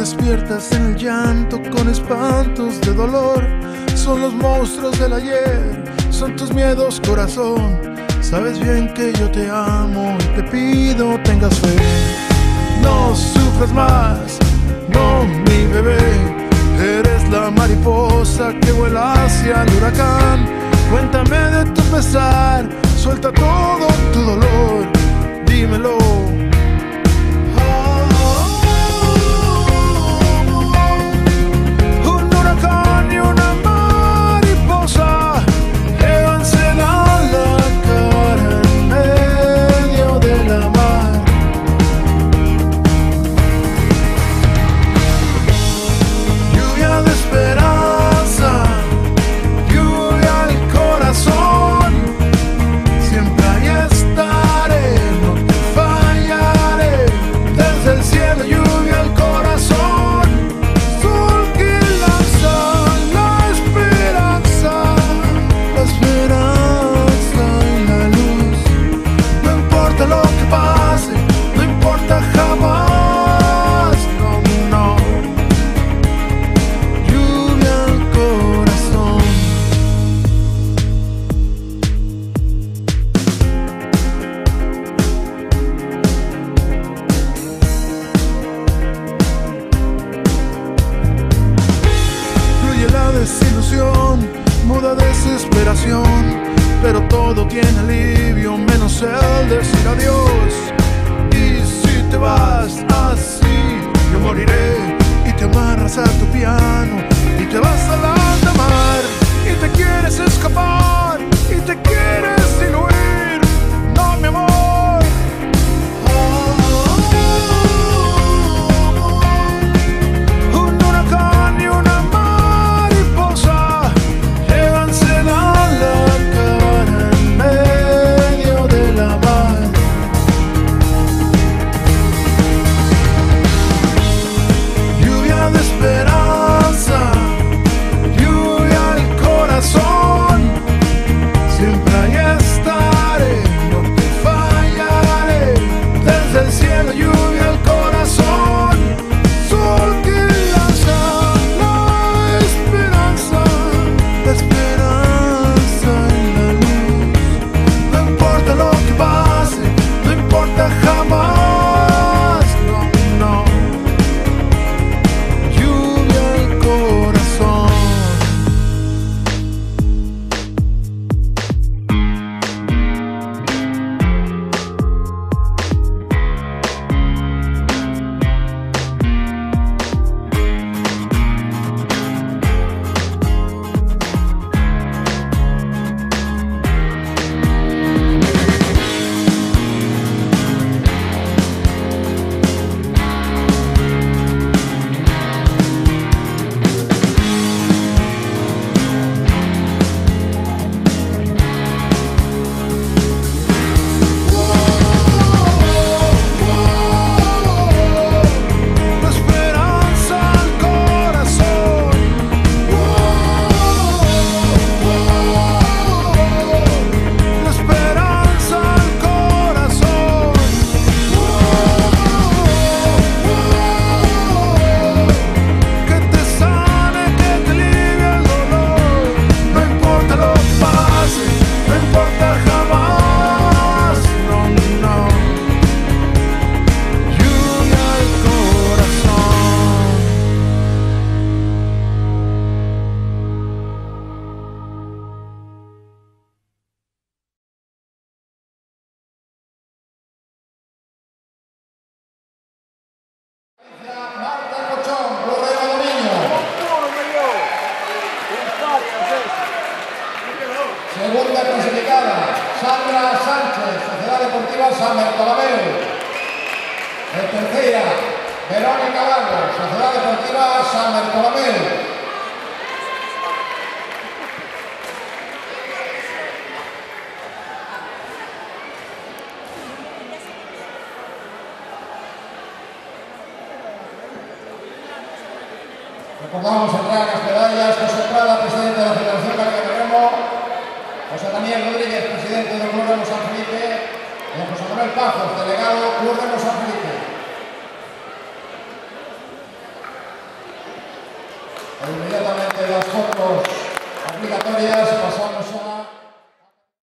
despiertas en el llanto con espantos de dolor. Son los monstruos del ayer, son tus miedos, corazón. Sabes bien que yo te amo y te pido tengas fe. No sufras más, no mi bebé. Eres la mariposa que vuela hacia el huracán. Cuéntame de tu pesar, suelta todo tu dolor, dímelo. Un huracán y una mariposa llévanse la cara en medio de la mar. desesperación, pero todo tiene alivio menos el decir adiós. Y si te vas así, yo moriré y te amarras a tu piano y te vas a la mar y te quieres escapar y te quieres diluir. No, mi amor. Un huracán y una mariposa llévanse la cara en medio de la mar. Lluvia de esperanza, lluvia al corazón. Siempre ahí estaré, no te fallaré. Desde el cielo lluvia al corazón. Sol que lanza la esperanza y la luz. No importa lo que pase, no importa jamás. No, no. Lluvia al corazón. La esperanza al corazón. La esperanza al corazón. Que te sane, que te alivie el dolor. No importa lo que pase, no importa jamás. No, no. Lluvia al corazón. Marta Cochón, Club Real Dominio. Segunda clasificada, Sandra Sánchez, Sociedad Deportiva San Bartolomeu. En tercera, Verónica Vargas, Sociedad Deportiva San Bartolomeu. Recordamos entrar las medallas: José Prada, presidente de la Federación Gallega de Remo; José Daniel Rodríguez, presidente del Club Remo San Felipe; y José Manuel Pazos, delegado Club Remo San Felipe. E inmediatamente las fotos obligatorias pasamos a